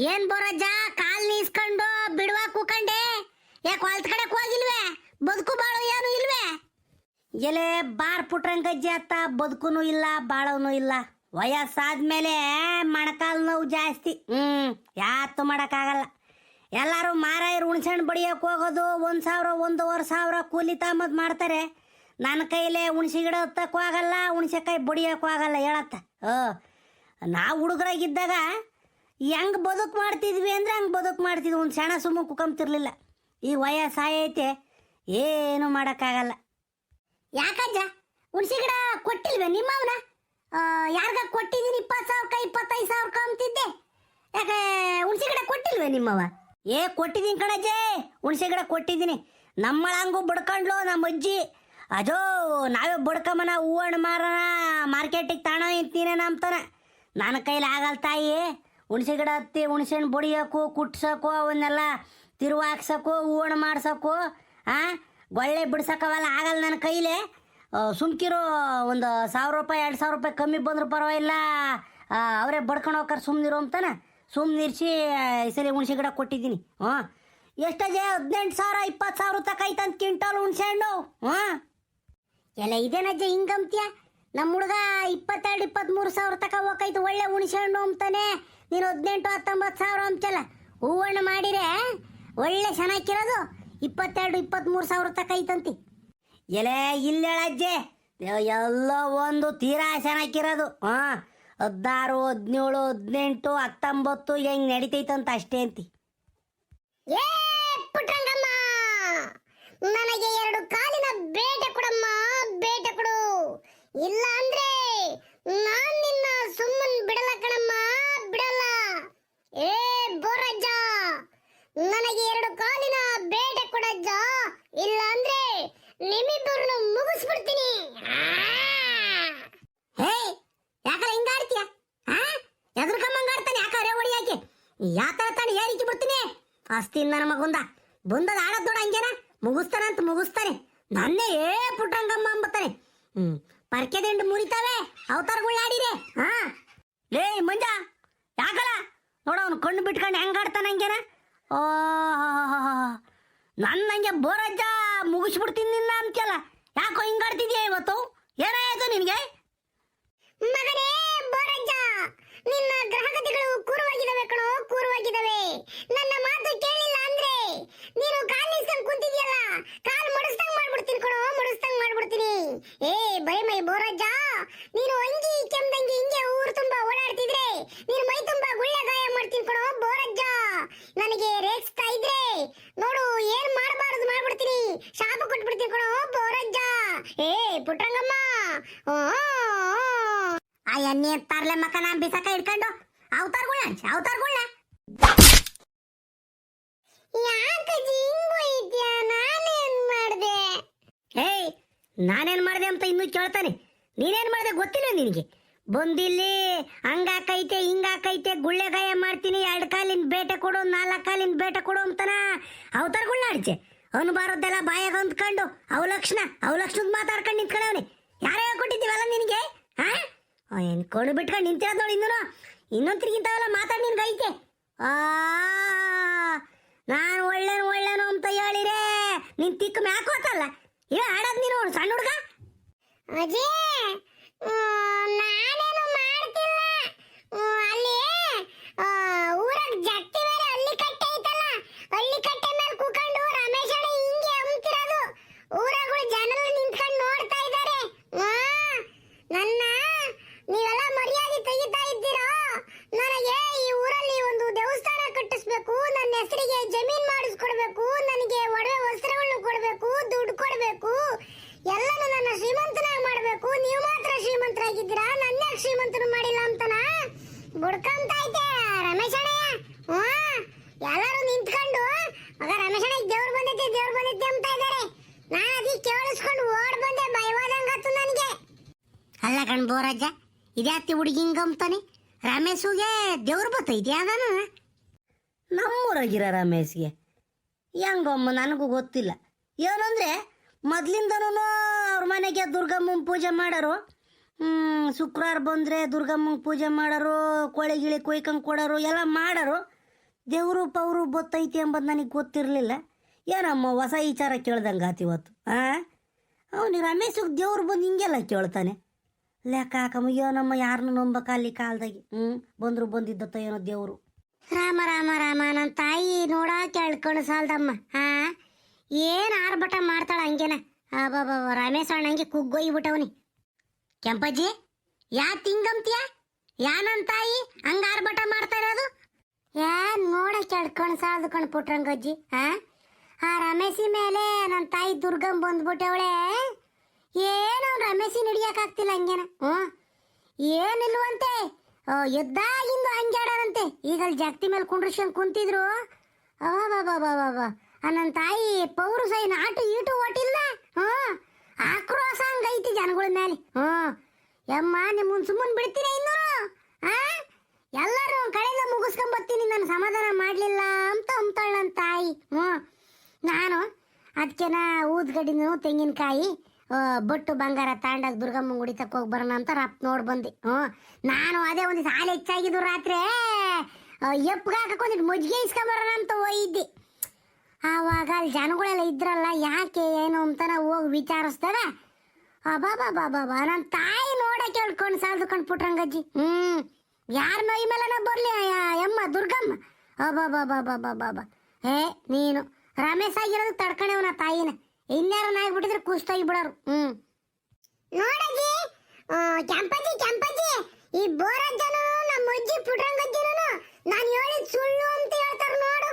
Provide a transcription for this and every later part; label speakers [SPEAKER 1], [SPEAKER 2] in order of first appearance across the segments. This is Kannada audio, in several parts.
[SPEAKER 1] ಏನ್ ಬೋರಜ್ಜ ಕಾಲ್ ನೀಸ್ಕೊಂಡು ಬಿಡುವ ಕೂಕಂಡೆ ಯಾಕೆ ಹೊಲ್ದ ಕಡೆ ಹೋಗಿಲ್ವೇ? ಬದುಕು ಬಾಳು ಏನು ಇಲ್ವೇ? ಎಲೆ ಬಾರ್ ಪುಟ್ರಂಗಜ್ಜಿ ಅತ್ತ ಬದುಕುನು ಇಲ್ಲ ಬಾಳವನು ಇಲ್ಲ. ವಯಸ್ಸಾದ್ಮೇಲೆ ಮೊಣಕಾಲು ನೋವು ಜಾಸ್ತಿ. ಯಾತು ಮಾಡೋಕ್ಕಾಗಲ್ಲ. ಎಲ್ಲರೂ ಮಾರಾಯರು ಹುಣ್ಸೆಣ್ಣು ಬಡಿಯೋಕೆ ಹೋಗೋದು 1,000 1,500 ಕೂಲಿ ತಾಮದ್ ಮಾಡ್ತಾರೆ. ನನ್ನ ಕೈಲೇ ಹುಣ್ಸೆ ಗಿಡ ಹತ್ತಕ್ಕೂ ಆಗಲ್ಲ, ಹುಣ್ಸೆಕಾಯಿ ಬಡಿಯೋಕ್ಕೂ ಆಗಲ್ಲ ಹೇಳತ್ತ. ನಾವು ಹುಡುಗರಾಗಿದ್ದಾಗ ಹೆಂಗೆ ಬದುಕು ಮಾಡ್ತಿದ್ವಿ ಅಂದರೆ ಹಂಗೆ ಬದುಕು ಮಾಡ್ತಿದ್ವಿ. ಒಂದು ಸಣ್ಣ ಸುಮ್ಮ ಕುಕೊಂತಿರ್ಲಿಲ್ಲ. ಈ ವಯಸ್ಸಾಯೈತೆ ಏನು ಮಾಡೋಕ್ಕಾಗಲ್ಲ. ಯಾಕಜ್ಜ ಹುಣ್ಸೆ ಗಿಡ ಕೊಟ್ಟಿಲ್ವೇ ನಿಮ್ಮವನ? ಯಾರಿಗ ಕೊಟ್ಟಿದ್ದೀನಿ 20,000 25,000 ಅಂತಿದ್ದೆ. ಯಾಕೆ ಹುಣ್ಸೆ ಗಿಡ ಕೊಟ್ಟಿಲ್ವೇ ನಿಮ್ಮವ? ಕೊಟ್ಟಿದ್ದೀನಿ ಕಣಜ್ಜೆ, ಹುಣ್ಸೆ ಗಿಡ ಕೊಟ್ಟಿದ್ದೀನಿ. ನಮ್ಮಳಂಗೂ ಬಡ್ಕೊಂಡ್ಲು ನಮ್ಮ ಅಜ್ಜಿ. ಅಜೋ ನಾವೇ ಬಡ್ಕೊಂಬನ ಹೂವಣ್ಣು ಮಾರೋಣ ಮಾರ್ಕೆಟಿಗೆ ತಾಣ ಇಂತೀನಿ ಅಂತಾನೆ. ನನ್ನ ಕೈಲಿ ಆಗಲ್ಲ ತಾಯಿ. ಹುಣ್ಸೆ ಗಿಡ ಹತ್ತಿ ಹುಣ್ಸೆಣ್ಣು ಬಡಿಯೋಕು ಕುಟ್ಸೋಕು ಅವನ್ನೆಲ್ಲ ತಿರುವು ಹಾಕ್ಸೋಕು ಹೂವಣ್ಣು ಮಾಡ್ಸೋಕು ಗೊಳ್ಳೆ ಬಿಡ್ಸೋಕವೆಲ್ಲ ಆಗಲ್ಲ ನನ್ನ ಕೈಲೇ. ಸುಮ್ಕಿರೋ ಒಂದು 1,000 ರೂಪಾಯಿ 2,000 ರೂಪಾಯಿ ಕಮ್ಮಿ ಬಂದರೂ ಪರವಾಗಿಲ್ಲ, ಅವರೇ ಬಡ್ಕೊಂಡು ಹೋಗ್ತಾರೆ ಸುಮ್ಮನಿರೋ ಅಂತಾನೆ. ಸುಮ್ಮನಿರಿಸಿ ಈ ಸಲ ಹುಣ್ಸೆ ಗಿಡ ಕೊಟ್ಟಿದ್ದೀನಿ. ಎಷ್ಟಜೆ 18,000 20,000 ತಕೈತಂತ ಕ್ವಿಂಟಲ್ ಹುಣ್ಸೆ ಹಣ್ಣು. ಎಲ್ಲ ಇದೇನಜ್ಜೆ ಹಿಂಗಂತ್ಯ? ನಮ್ಮ ಹುಡುಗ 22 23,000 ತಕ ಹೋಗೈತು ಒಳ್ಳೆ ಹುಣ್ಸೆ ಹಣ್ಣು ಅಂತಾನೆ. ನೀನು 18 19,000 ಅಂತಲ್ಲ. ಹೂವಣ್ಣು ಮಾಡಿರೆ ಒಳ್ಳೆ ಚೆನ್ನಾಗಿರೋದು 22 23,000 ತಕೈತಂತಿ. ಎಲೆ ಇಲ್ಲೇಳಜ್ಜೆ ಎಲ್ಲ ಒಂದು ತೀರಾ ಚೆನ್ನಾಗಿರೋದು. 16 17 18 19 ಹೆಂಗ್ ನಡಿತೈತಂತ ಅಷ್ಟೇ ಅಂತಿ. ಪುಟ್ರಂಗಮ್ಮ ನನಗೆ 2 ಕಾಲಿನ ಬೇಟೆ ಕೊಡಮ್ಮ, ಬೇಟೆ ಕೊಡು. ಇಲ್ಲ ಅಂದ್ರೆ ನಾನ್ ನಿನ್ನ ಸುಮ್ಮನ್ ಬಿಡಲ್ಲ ಕಣಮ್ಮ, ಬಿಡಲ್ಲ. ಬೋರಜ್ಜ ನನಗೆ 2 ಕಾಲಿನ ಬೇಟೆ ಕೊಡಜ್ಜ, ಇಲ್ಲ ಅಂದ್ರೆ ನಿಮ್ಮಿಬ್ಬರನ್ನು ಮುಗಿಸ್ಬಿಡ್ತೀನಿ. ಯಾಕಲ್ಲ ಹಿಂಗಾಡ್ತೀಯ? ಎದುರ್ಕಮ್ಮಂಗಾಡ್ತಾನೆ ಯಾಕರೆ ಹೊಡಿ ಯಾಕೆ ಯಾತರ ತಾನೆ ಏರಿಕೆ ಬಿಡ್ತೀನಿ. ಅಸ್ತಿ ನನ್ನ ಮಗುಂದ ಬಂದದ ಆಡದ್ ನೋಡ ಹಂಗೇನ ಮುಗಿಸ್ತಾನಂತ ಮುಗಿಸ್ತಾನೆ. ನನ್ನೇ ಪುಟ್ರಂಗಮ್ಮ ಅಂಬತ್ತಾನೆ. ಪರ್ಕೆ ದಿಂಡು ಮುರಿತಾವೆ ಅವತಾರಗಳಾಡಿರೆ. ಲೇ ಮಂಜ ಯಾಕಲ್ಲ ನೋಡ ಅವ್ನು ಕಣ್ಣು ಬಿಟ್ಕೊಂಡು ಹೆಂಗಾಡ್ತಾನೆ ಹಂಗೇನ. ನನ್ನ ಹಂಗೆ ಬೋರಜ್ಜ ಮುಗಿಸ್ಬಿಡ್ತೀನಿ ನಿನ್ನ ಅಂತೆಲ್ಲ. ಯಾಕೋ ಹಿಂಗಾಡ್ತಿದ್ಯಾ ಇವತ್ತು? ಏನಾಯ್ತು ನಿನಗೆ? ಮಗನೇ ಬೋರಜ್ಜ, ನಿನ್ನ ಗ್ರಹಗತಿಗಳು ಕೂರವಾಗಿದ್ದಾವೆ ಕಣೋ, ಕೂರವಾಗಿದ್ದಾವೆ. ನನ್ನ ಮಾತು ಕೇಳಿಲ್ಲ ಅಂದ್ರೆ ನೀನು ಕಾಲ್ ನಿಲ್ಸ್ಕೊಂಡು ಕುಂತಿದ್ಯಲ್ಲ, ಕಾಲ್ ಮಡಿಸ್ದಂಗ್ ಮಾಡ್ಬಿಡ್ತೀನಿ ಕಣೋ, ಮಡಿಸ್ದಂಗ್ ಮಾಡ್ಬಿಡ್ತೀನಿ. ಭಯಮೈ ಬೋರಜ್ಜ, ನೀನು ಅಂಗಿ ಕೆಮ್ದಂಗಿ ಹಿಂಗೆ ಊರು ತುಂಬಾ ಓಡಾಡ್ತಿದ್ರೆ ನೀನು ಮೈ ತುಂಬಾ ಗುಳ್ಳೆ ಗಾಯ ಮಾಡ್ತೀನಿ ಕಣೋ ಬೋರಜ್ಜ. ನನಗೆ ರೇಗಿಸ್ತಾ ಇದ್ರೆ ನೋಡು ಏನ್ ಮಾಡಬಾರದು ಮಾಡ್ಬಿಡ್ತೀನಿ, ಶಾಪ ಕೊಟ್ಬಿಡ್ತೀನಿ ಕಣೋ ಬೋರಜ್ಜ. ಪುಟ್ರಂಗಮ್ಮ ಆ ಎಣ್ಣೆ ತರ್ಲೆ ಮಕ್ಕ ನಾ ಬಿಸಕ ಹಿಡ್ಕೊಂಡು ಅವತಾರಗುಳ್ಳ ಅವತಾರಗುಳ್ಳ. ಯಾಕಜ್ಜಿ ಹಿಂಗೋಯ್ತ್ಯಾ? ನಾನೇನ್ ಮಾಡ್ದೆ? ನಾನೇನ್ ಮಾಡ್ದೆ ಅಂತ ಇನ್ನೂ ಕೇಳ್ತಾನೆ. ನೀನೇನ್ ಮಾಡ್ದೆ ಗೊತ್ತಿಲ್ಲ ನಿನಗೆ? ಬಂದಿಲ್ಲಿ ಹಂಗಾಕೈತೆ ಹಿಂಗಾಕೈತೆ ಗುಳ್ಳೆ ಗಾಯ ಮಾಡ್ತೀನಿ, 2 ಕಾಲಿನ ಬೇಟೆ ಕೊಡು 4 ಕಾಲಿನ ಬೇಟೆ ಕೊಡು ಅಂತಾನ ಅವತಾರಗುಳ್ಳ ಆಡ್ಚೆ. ಅವನು ಬಾರೋದೆಲ್ಲ ಬಾಯಾಗ ಅಂದ್ಕೊಂಡು ಅವಲಕ್ಷಣದ ಮಾತಾಡ್ಕೊಂಡು ನಿಂತ್ಕೊಂಡವನಿ. ಯಾರೇ ಕೊಟ್ಟಿದ್ದೀವಲ್ಲ ನಿನಗೆ? ಕಣ್ಣು ಬಿಟ್ಕೊಂಡು ನಿಂತಿರೋದು ನೋಡಿ. ಇನ್ನೊಂದು ತಿರ್ಗಿಂತವೆಲ್ಲ ಮಾತಾಡಿ ನಿನ್ಗೆ ಐತೆ. ನಾನು ಒಳ್ಳೇನು ಅಂತ ಹೇಳಿರೆ ನಿನ್ ತಿಕ್ಕ ಮ್ಯಾಕೋತಲ್ಲ. ಆಡೋದು ನೀನು ಸಣ್ಣ ಹುಡುಗ. ಅಜೇ ನಾನೇನು ಮಾಡ್ತಿಲ್ಲ. ಅಲ್ಲಿ ಊರಾಗ ಜಟ್ಟಿ ಮೇಲೆ ಹಳ್ಳಿ ಕಟ್ಟೆ ಐತಲ್ಲ, ಹಳ್ಳಿ ಕಟ್ಟೆ ಮೇಲೆ ಕೂಕೊಂಡು ರಮೇಶ್ ಅಣ್ಣ ಹಿಂಗೆ ಅಂತಿರೋದು. ಊರಾಗಳು ಜನರು ನಿಂತ್ಕೊಂಡು ನೋಡ್ತಾ ಇದ್ದಾರೆ. ನನ್ನ ನೀವೆಲ್ಲ ಮರ್ಯಾದೆ ತೆಗಿತಾ ಇದ್ದೀರಾ? ನನಗೆ ಈ ಊರಲ್ಲಿ ಒಂದು ದೇವಸ್ಥಾನ ಕಟ್ಟಿಸ್ಬೇಕು, ನನ್ನ ಹೆಸರಿಗೆ ಜಮೀನ್ ಮಾಡಿಸ್ಕೊಡ್ಬೇಕು, ನನಗೆ ಒಡವೆ ವಸ್ತ್ರಗಳನ್ನು ಕೊಡಬೇಕು, ದುಡ್ಡು ಕೊಡಬೇಕು, ಎಲ್ಲನೂ ನನ್ನ ಶ್ರೀಮಂತನಾಗಿ ಮಾಡಬೇಕು. ನೀವು ಮಾತ್ರ ಶ್ರೀಮಂತರಾಗಿದ್ದೀರಾ, ನನ್ನ ಶ್ರೀಮಂತನು ಮಾಡಿಲ್ಲ ಅಂತನ ಬುಡ್ಕಂತ ಐತೆ ರಮೇಶ್ ಅಣ್ಣಯ್ಯ. ಎಲ್ಲರೂ ನಿಂತ್ಕೊಂಡು ಮಗ ರಮೇಶ್ ಅಣ್ಣ ದೇವ್ರು ಬಂದೈತೆ ಅಂತ ಇದ್ದಾರೆ. ನಾನು ಅದಕ್ಕೆ ಕೇಳಿಸ್ಕೊಂಡು ಓಡ್ ಬಂದೆ, ಭಯವಾದಂಗಾತು ನನಗೆ. ಅಲ್ಲ ಕಣ್ ಬೋರಜ್ಜ, ಇದ್ಯಾತಿ ಹುಡುಗಿ ಹಿಂಗಂತಾನೆ? ರಮೇಶ್ಗೆ ದೇವ್ರು ಬತ್ತೈತಿ ಅದಾನ? ನಮ್ಮೂರಾಗಿರೋ ರಮೇಶ್ಗೆ ಹೆಂಗಮ್ಮ ನನಗೂ ಗೊತ್ತಿಲ್ಲ. ಏನಂದ್ರೆ ಮೊದ್ಲಿಂದನೂ ಅವ್ರ ಮನೆಗೆ ದುರ್ಗಮ್ಮನ ಪೂಜೆ ಮಾಡೋರು. ಶುಕ್ರವಾರ ಬಂದರೆ ದುರ್ಗಮ್ಮಂಗೆ ಪೂಜೆ ಮಾಡೋರು, ಕೋಳಿ ಗಿಳಿ ಕೊಯ್ಕೊಂಡು ಕೊಡೋರು ಎಲ್ಲ ಮಾಡೋರು. ದೇವರು ಪವರು ಬತ್ತೈತಿ ಎಂಬುದು ನನಗೆ ಗೊತ್ತಿರಲಿಲ್ಲ. ಏನಮ್ಮ ಹೊಸ ವಿಚಾರ ಕೇಳ್ದಂಗೆ ಆತು ಇವತ್ತು. ಅವನಿಗೆ ರಮೇಶಗೆ ದೇವ್ರು ಬಂದು ಹಿಂಗೆಲ್ಲ ಕೇಳ್ತಾನೆ. ಲೆಕ್ಕ ಹಾಕಮ್ಮ ಏನಮ್ಮ ಯಾರನ್ನ ನಂಬಕ ಅಲ್ಲಿ ಕಾಲದಾಗಿ. ಬಂದ್ರು ಬಂದಿದ್ದತ್ತ ಏನೋ ದೇವರು. ರಾಮ ರಾಮ ರಾಮ, ನನ್ನ ತಾಯಿ ನೋಡ ಕೇಳ್ಕೊಂಡು ಸಾಲ್ದಮ್ಮ. ಏನು ಆರ್ಭಟ ಮಾಡ್ತಾಳ ಹಂಗೇನ. ಬಾಬಾ ರಮೇಶ್ ಅಣ್ಣ ಹಂಗೆ ಕುಗ್ಗೊಯ್ಬಿಟ್ಟವನಿ. ಕೆಂಪಜ್ಜಿ ಯಾ ತಿಂಗಂತೀಯ ಯಾ ನನ್ನ ತಾಯಿ ಹಂಗ ಆರ್ಭಟ ಮಾಡ್ತಾ ಇರೋದು? ನೋಡ ಕೇಳ್ಕೊಂಡು ಸಾಲ್ದು ಪುಟ್ರಂಗಜ್ಜಿ. ಆ ರಮೇಶಿ ಮೇಲೆ ನನ್ನ ತಾಯಿ ದುರ್ಗಮ್ ಬಂದ್ಬಿಟ್ಟವಳೆ. ಏನು ರಮೇಶಿ ನಡಿಯಕ್ಕಾಗ್ತಿಲ್ಲ ಹಂಗೇನ. ಏನಿಲ್ವಂತೆ, ಎದ್ದಾಗಿಂದು ಹಂಗ್ಯಾಡಾರಂತೆ. ಈಗ ಅಲ್ಲಿ ಜಾಗತಿ ಮೇಲೆ ಕುಂಡ್ರಿಸ್ಕೊಂಡು ಕುಂತಿದ್ರು. ಅವ ನನ್ನ ತಾಯಿ ಪೌರು ಸೈ ನಾಟು ಈಟು ಒಟ್ಟಿಲ್ಲ. ಆಕ್ರೋಶ ಹಂಗೈತಿ ಜನಗಳ ಮೇಲೆ. ಯಮ್ಮ ನಿಮ್ಮನ್ ಸುಮ್ಮನೆ ಬಿಡ್ತೀರ ಇನ್ನೂರು? ಎಲ್ಲರೂ ಕಡೆಯಿಂದ ಮುಗಿಸ್ಕೊಂಬತ್ತೀನಿ, ನಾನು ಸಮಾಧಾನ ಮಾಡಲಿಲ್ಲ ಅಂತ ಅಂತಾಳ ನನ್ನ ತಾಯಿ. ನಾನು ಅದಕ್ಕೆನ ಊದ್ಗಡ್ಡಿನೂ ತೆಂಗಿನಕಾಯಿ ಬೊಟ್ಟು ಬಂಗಾರ ತಾಂಡಾಗ ದುರ್ಗಮ್ಮ ಗುಡಿ ತಕ್ಕ ಹೋಗಿ ಬರೋಣ ಅಂತ ರಪ್ ನೋಡಿ ಬಂದೆ. ನಾನು ಅದೇ ಒಂದು ಸಾಲ ಹೆಚ್ಚಾಗಿದ್ದು ರಾತ್ರಿ ಎಪ್ಗೆ ಹಾಕೊಂಡಿದ್ದು ಮಜ್ಜಿಗೆ ಇಸ್ಕೊಂಬರೋಣ ಅಂತ ಹೋಗಿದ್ದೆ. ಆವಾಗ ಅಲ್ಲಿ ಜನಗಳೆಲ್ಲ ಇದ್ರಲ್ಲ, ಯಾಕೆ ಏನು ಅಂತನ ಹೋಗಿ ವಿಚಾರಿಸ್ದಾಗ ಬಾಬಾ ನನ್ನ ತಾಯಿ ನೋಡ ಕೇಳ್ಕೊಂಡು ಸಾಲ್ದುಕೊಂಡು ಪುಟ್ರಂಗಜ್ಜಿ. ಯಾರ ಮೈ ಮೇಲನ ಬರ್ಲಿ ಯಮ್ಮ ದುರ್ಗಮ್ಮ. ಬಾಬಾ ನೀನು ರಮೇಶ್ ಆಗಿರೋದು ತಡ್ಕಣವನ ತಾಯಿನ. ಇನ್ಯಾರನ್ನ ಆಗ್ಬಿಟ್ಟಿದ್ರೆ ಕುಸ್ತಾಗಿ ಬಿಡೋರು. ನೋಡಜ್ಜಿ, ಕೆಂಪಜ್ಜಿ ಈ ಬೋರಜ್ಜನು ನಮ್ಮ ಅಜ್ಜಿ ಪುಟ್ರಂಗಜ್ಜಿನೂ ನಾನು ಹೇಳಿದ್ ಸುಳ್ಳು ಅಂತ ಹೇಳ್ತಾರ ನೋಡು.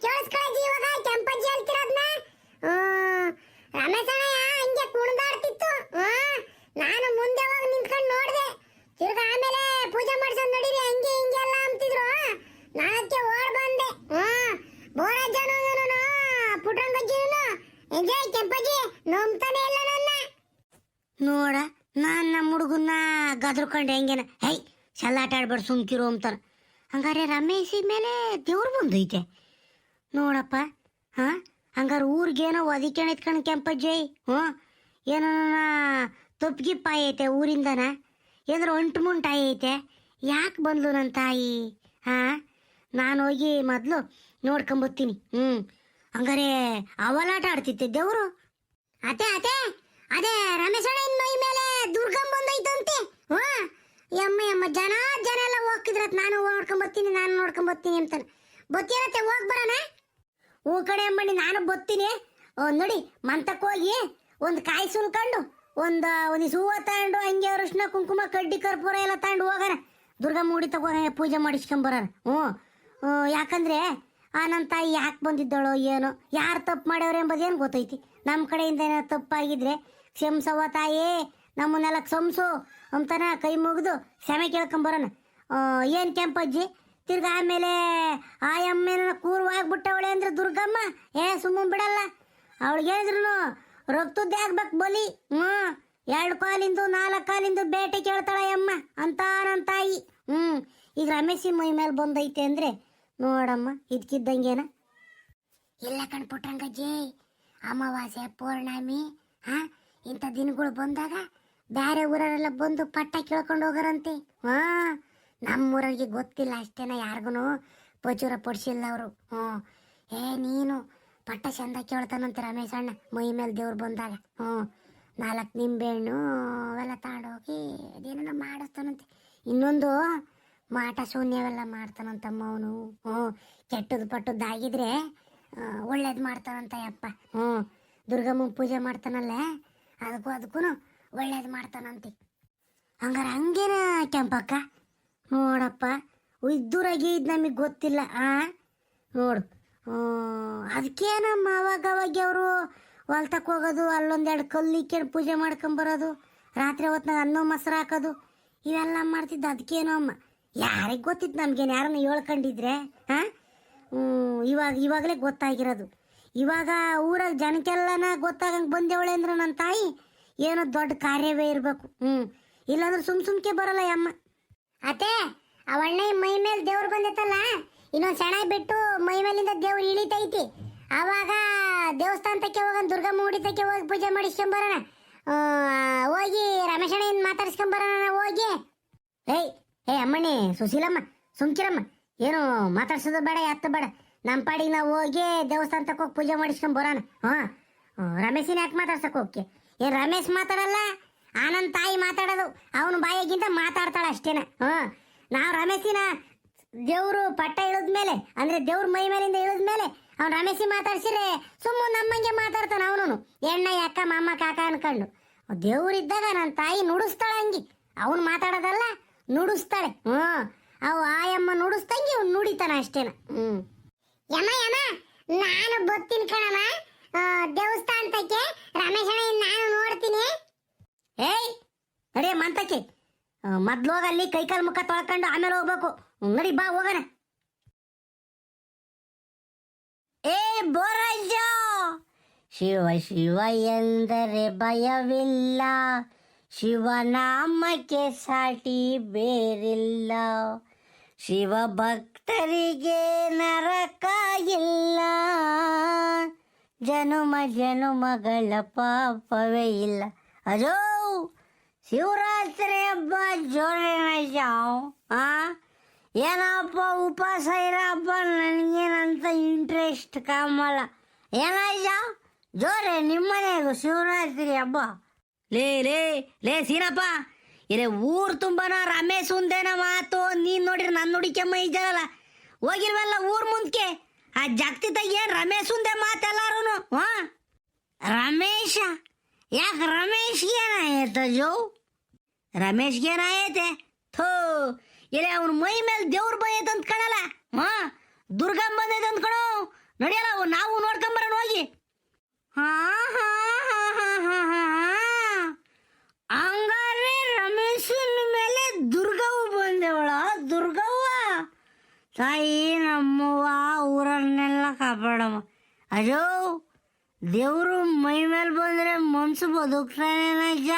[SPEAKER 1] ಕೇಳಿಸ್ಕೊಳ್ಳಿ ಇವಾಗ ಕೆಂಪಜ್ಜಿ ಹೇಳ್ತಿರೋದ್ನ. ರಮೇಶ್ ಅಣ್ಣ ಹಂಗೆ ಕುಣಿದಾಡ್ತಿತ್ತು. ನಾನು ಮುಂದೆ ಹೋಗಿ ನಿಂತ್ಕೊಂಡು ನೋಡಿದೆ. ತಿರ್ಗ ಆಮೇಲೆ ಪೂಜೆ ಮಾಡ್ಸೋದು ನಡೀರಿ ಹಂಗೆ ಹಿಂಗೆ ಎಲ್ಲ ಅಂತಿದ್ರು. ನಾನಕ್ಕೆ ಓಡ್ ಬಂದೆ. ಬೋರಜ್ಜನು ಪುಟ್ರಂಗಜ್ಜಿನೂ ಕೆಂಪಜ್ಜಿ ನಂಬ್ತಾನೆ ಇಲ್ಲ ನನ್ನ. ನೋಡ ನಾನು ನಮ್ಮ ಹುಡುಗನ್ನ ಗದ್ರಕೊಂಡೆ ಹೆಂಗೇನ. ಚಲ್ಲಾಟ ಆಡ್ಬೇಡ ಸುಮ್ಕಿರು ಅಂತಾರ. ಹಂಗಾರೆ ರಮೇಶಿ ಮೇಲೆ ದೇವ್ರು ಬಂದೈತೆ ನೋಡಪ್ಪ. ಹಂಗಾರೆ ಊರಿಗೇನೋ ಒದಿಕೆಣ ಇತ್ಕೊಂಡು ಕೆಂಪಜ್ಜಿ. ಏನೋ ತೊಪ್ಗಿಪ್ಪ ಐತೆ ಊರಿಂದನ, ಏನಾರು ಒಂಟು ಮುಂಟ ಐತೆ. ಯಾಕೆ ಬಂದ್ಲು ನನ್ನ ತಾಯಿ? ನಾನು ಹೋಗಿ ಮೊದಲು ನೋಡ್ಕೊಂಬತ್ತೀನಿ. ಹಂಗಾರೆ ಅವಲಾಟ ಆಡ್ತಿದ್ದೆ ದೇವ್ರು. ಅದೇ ರಮೇಶ್ ಅಣ್ಣ ಮೈ ಮೇಲೆ ದುರ್ಗಮ್ ಬಂದೈತಂತೆ. ಯಮ್ಮ ಜನ ಎಲ್ಲ ಹೋಗ್ತಿದ್ರತ್. ನಾನು ನೋಡ್ಕೊಂಬತ್ತೀನಿ ಅಂತಾನೆ. ಬತ್ತೀರತ್ತೆ ಹೋಗಿ ಬರೋಣ. ಕಡೆ ಅಮ್ಮಣ್ಣಿ ನಾನು ಬತ್ತೀನಿ. ನೋಡಿ ಮಂತಕ್ಕೆ ಹೋಗಿ ಒಂದು ಕಾಯಿ ಸುಲ್ಕೊಂಡು ಒಂದು ಹೂವು ತಗೊಂಡು ಹಂಗೆ ಅರಿಶಿನ ಕುಂಕುಮ ಕಡ್ಡಿ ಕರ್ಪೂರ ಎಲ್ಲ ತಗೊಂಡು ಹೋಗೋಣ. ದುರ್ಗಮ್ಮ ಗುಡಿ ತಗೋ ಪೂಜೆ ಮಾಡಿಸ್ಕೊಂಬರೋಣ. ಯಾಕಂದ್ರೆ ನನ್ನ ತಾಯಿ ಯಾಕೆ ಬಂದಿದ್ದಾಳೋ ಏನೋ, ಯಾರು ತಪ್ಪು ಮಾಡ್ಯವ್ರೆ ಎಂಬುದೇನು ಗೊತ್ತೈತಿ. ನಮ್ಮ ಕಡೆಯಿಂದ ಏನೋ ತಪ್ಪಾಗಿದ್ರೆ ಕ್ಷಮಿಸವ ತಾಯಿ, ನಮ್ಮನ್ನೆಲ್ಲ ಕ್ಷಮಿಸು ಅಂತಾನ ಕೈ ಮುಗಿದು ಕ್ಷಮೆ ಕೇಳ್ಕೊಂಬರೋಣ. ಏನು ಕೆಂಪಜ್ಜಿ ತಿರ್ಗ ಆಮೇಲೆ ಆ ಎಮ್ಮೆನ ಕೂರ್ವಾಗ್ಬಿಟ್ಟವಳೆ ಅಂದ್ರೆ ದುರ್ಗಮ್ಮ ಸುಮ್ಮನೆ ಬಿಡಲ್ಲ. ಅವಳಿಗೇನಿದ್ರು ರಕ್ತದ್ದೇ ಆಗ್ಬೇಕು ಬಲಿ. 2 ಕಾಲಿಂದು 4 ಕಾಲಿಂದು ಬೇಟೆ ಕೇಳ್ತಾಳ ಅಮ್ಮ ಅಂತ ನನ್ನ ತಾಯಿ. ಈಗ ರಮೇಶಿ ಮೈ ಮೇಲೆ ಬಂದೈತೆ ಅಂದ್ರೆ ನೋಡಮ್ಮ ಇದಕ್ಕಿದ್ದಂಗೇನ ಇಲ್ಲ ಕಣ್ಪುಟ್ರಂಗಜ್ಜಿ. ಅಮಾವಾಸ್ಯೆ ಪೌರ್ಣಮಿ ಇಂಥ ದಿನಗಳು ಬಂದಾಗ ಬೇರೆ ಊರರೆಲ್ಲ ಬಂದು ಪಟ್ಟ ಕೇಳ್ಕೊಂಡು ಹೋಗಾರಂತೆ. ನಮ್ಮೂರಿಗೆ ಗೊತ್ತಿಲ್ಲ ಅಷ್ಟೇನ, ಯಾರಿಗೂ ಪ್ರಚುರ ಪಡಿಸಿಲ್ಲ ಅವರು. ನೀನು ಪಟ್ಟ ಚಂದ ಕೇಳ್ತಾನಂತೆ ರಮೇಶ್ ಅಣ್ಣ ಮೈ ಮೇಲೆ ದೇವ್ರು ಬಂದಾಗ. 4 ನಿಂಬೆಹಣ್ಣು ಅವೆಲ್ಲ ತಗೊಂಡೋಗಿ ಅದೇನೋ ಮಾಡಿಸ್ತಾನಂತೆ. ಇನ್ನೊಂದು ಮಾಟ ಶೂನ್ಯವೆಲ್ಲ ಮಾಡ್ತಾನಂತಮ್ಮ ಅವನು. ಕೆಟ್ಟದ್ದು ಪಟ್ಟದ್ದಾಗಿದ್ರೆ ಒಳ್ಳೇದು ಮಾಡ್ತಾನಂತ ಯಪ್ಪ. ದುರ್ಗಮ್ಮ ಪೂಜೆ ಮಾಡ್ತಾನಲ್ಲ, ಅದಕ್ಕೂ ಒಳ್ಳೇದು ಮಾಡ್ತಾನಂತೆ. ಹಂಗಾರೆ ಹಂಗೇನ ಕೆಂಪಕ್ಕ? ನೋಡಪ್ಪ ಇದ್ದೂರಾಗಿ ಇದು ನಮಗೆ ಗೊತ್ತಿಲ್ಲ. ನೋಡು ಅದಕ್ಕೇನಮ್ಮ ಅವಾಗ ಅವರು ಹೊಲ್ತಕ್ಕೆ ಹೋಗೋದು, ಅಲ್ಲೊಂದೆರಡು ಕಲ್ಲಿಕ್ಕೇನು ಪೂಜೆ ಮಾಡ್ಕೊಂಬರೋದು, ರಾತ್ರಿ ಹೊತ್ನಾಗ ಅನ್ನ ಮೊಸರು ಹಾಕೋದು, ಇವೆಲ್ಲ ಮಾಡ್ತಿದ್ದು ಅದಕ್ಕೇನೋ ಅಮ್ಮ. ಯಾರಿಗೆ ಗೊತ್ತಿತ್ತು ನಮ್ಗೇನು? ಯಾರನ್ನ ಹೇಳ್ಕೊಂಡಿದ್ರೆ ಇವಾಗಲೇ ಗೊತ್ತಾಗಿರೋದು. ಇವಾಗ ಊರಾಗ ಜನಕ್ಕೆಲ್ಲನ ಗೊತ್ತಾಗಂಗೆ ಬಂದೇವಳೆ ಅಂದ್ರೆ ನನ್ನ ತಾಯಿ ಏನೋ ದೊಡ್ಡ ಕಾರ್ಯವೇ ಇರಬೇಕು. ಇಲ್ಲಾಂದ್ರೆ ಸುಮ್ಕೆ ಬರಲ್ಲ ಅಮ್ಮ. ಅತ್ತೆ ಅವಣ್ಣ ಮೈ ಮೇಲೆ ದೇವ್ರು ಬಂದೈತಲ್ಲ, ಇನ್ನೊಂದು ಸೆಣ ಬಿಟ್ಟು ಮೈ ಮೇಲಿಂದ ದೇವ್ರು ಇಳಿತೈತಿ. ಆವಾಗ ದೇವಸ್ಥಾನಕ್ಕೆ ಹೋಗೋಣ, ದುರ್ಗಮ್ಮ ಗುಡಿತಕ್ಕೆ ಹೋಗಿ ಪೂಜೆ ಮಾಡಿಸ್ಕೊಂಬರೋಣ. ಹೋಗಿ ರಮೇಶಣ್ಣ ಮಾತಾಡಿಸ್ಕೊಂಬರೋಣ ಹೋಗಿ. ಏಯ್ ಅಮ್ಮಣ್ಣಿ ಸುಶೀಲಮ್ಮ ಸುಮ್ಕಿರಮ್ಮ, ಏನು ಮಾತಾಡ್ಸೋದು ಬೇಡ ಎತ್ತ ಬೇಡ, ನಮ್ಮ ಪಾಡಿಗೆ ನಾವು ಹೋಗಿ ದೇವಸ್ಥಾನ ತಕ್ಕ ಹೋಗಿ ಪೂಜೆ ಮಾಡಿಸ್ಕೊಂಡ್ ಬರೋಣ. ರಮೇಶಿನ ಯಾಕೆ ಮಾತಾಡ್ಸಕ್ ಹೋಗಿ? ಏನ್ ರಮೇಶ್ ಮಾತಾಡಲ್ಲ, ಆನಂದ್ ತಾಯಿ ಮಾತಾಡೋದು, ಅವನ ಬಾಯಿಗಿಂತ ಮಾತಾಡ್ತಾಳ ಅಷ್ಟೇನ. ನಾವು ರಮೇಶಿನ ದೇವ್ರು ಪಟ್ಟ ಇಳಿದ್ಮೇಲೆ ಅಂದ್ರೆ ದೇವ್ರ ಮೈ ಮೇಲಿಂದ ಇಳಿದ್ಮೇಲೆ ಅವ್ನು ರಮೇಶಿ ಮಾತಾಡ್ಸಿದ್ರೆ ಸುಮ್ಮನೆ ನಮ್ಮಂಗೆ ಮಾತಾಡ್ತಾನ ಅವನು, ಎಣ್ಣ ಯಾಕ ಮಾಮ ಕಾಕ ಅನ್ಕೊಂಡು. ದೇವ್ರಿದ್ದಾಗ ನನ್ನ ತಾಯಿ ನುಡಿಸ್ತಾಳ ಹಂಗಿ, ಅವನು ಮಾತಾಡೋದಲ್ಲ ನುಡಿಸ್ತಾಳೆ. ಅವು ಆಯಮ್ಮ ನುಡಿಸ್ದಂಗೆ ಅವ್ನು ನುಡಿತಾನ ಅಷ್ಟೇನ. ಯಮ ಯಮ ನಾನು ಬತ್ತೀನಿ ಕಣಮ್ಮ ದೇವಸ್ಥಾನಕ್ಕೆ, ರಮೇಶಣ್ಣ ನಾನು ನೋಡ್ತೀನಿ. ಏಯ್ ನಡಿಯ ಮಂತಕ್ಕೆ, ಮೊದ್ಲು ಹೋಗ ಅಲ್ಲಿ ಕೈಕಾಲು ಮುಖ ತೊಳ್ಕೊಂಡು ಆಮೇಲೆ ಹೋಗ್ಬೇಕು. ನಡಿ ಬಾ ಹೋಗೋಣ. ಏ ಬೋರಜ್ಜ, ಶಿವ ಶಿವ ಎಂದರೆ ಭಯವಿಲ್ಲ, ಶಿವನಾಮಕ್ಕೆ ಸಾಟಿ ಬೇರಿಲ್ಲ, ಶಿವ ಭಕ್ತರಿಗೆ ನರಕ ಇಲ್ಲ, ಜನುಮ ಜನುಮಗಳ ಪಾಪವೇ ಇಲ್ಲ. ಅಜೋ ಶಿವರಾತ್ರಿ ಹಬ್ಬ ಜೋರೇನ ಜಾವ್. ಏನಪ್ಪ ಉಪವಾಸ ಇರಪ್ಪ, ನನಗೇನಂತ ಇಂಟ್ರೆಸ್ಟ್ ಕಾಮಲ್ಲ. ಏನಾಯ್ತ ಜೋರೇ ನಿಮ್ಮನೆಗೂ ಶಿವರಾತ್ರಿ ಹಬ್ಬ? ಲೇ ಲೇ ಲೇ ಸೀನಪ್ಪ, ಇಲ್ಲೇ ಊರು ತುಂಬನ ರಮೇಶ್ ಒಂದೇನ ಮಾತು. ನೀನ್ ನೋಡಿರಿ ನನ್ನ ನುಡಿಕೆಮ್ಮ ಇದ್ದಾರಲ್ಲ, ಹೋಗಿಲ್ವಲ್ಲ ಊರ್ ಮುಂದಕ್ಕೆ ಆ ಜಗತ್ತಿದಾಗ ಏನ್ ರಮೇಶ್ ಒಂದೇ ಮಾತೆಲ್ಲಾರು. ರಮೇಶ ಯಾಕೆ ರಮೇಶ್ಗೆ ಏನಾಯ್ತ ಜೋ? ರಮೇಶ್ಗೆ ಏನಾಯೈತೆ? ಥೋ ಇಲ್ಲ ಅವನ ಮೈ ಮೇಲೆ ದೇವ್ರ ಬಂದೈತೆ ಅಂತ ಕಣಲ್ಲ. ದುರ್ಗಮ್ಮ ಬಂದೈತೆ ಅಂತ ಕಣೋ. ನಡಿಯಲ್ಲ ನಾವು ನೋಡ್ಕೊಂಬರೋಣ ಹೋಗಿ. ಹಂಗಾರೆ ರಮೇಶನ ಮೇಲೆ ದುರ್ಗವ್ವ ಬಂದೇವಳ. ದುರ್ಗವ್ವ ತಾಯಿ ನಮ್ಮವ್ವ ಊರನ್ನೆಲ್ಲ ಕಾಪಾಡಮ್ಮ. ಅಜೋ ದೇವ್ರು ಮೈ ಮೇಲೆ ಬಂದ್ರೆ ಮನ್ಸು ಬದುಕ್ತಾನೇನಜ್ಜ.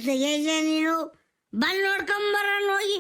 [SPEAKER 1] ತೆಗೆಜ ನೀನು ಬಂದು ನೋಡ್ಕೊಂಬರೋಣ ಹೋಗಿ.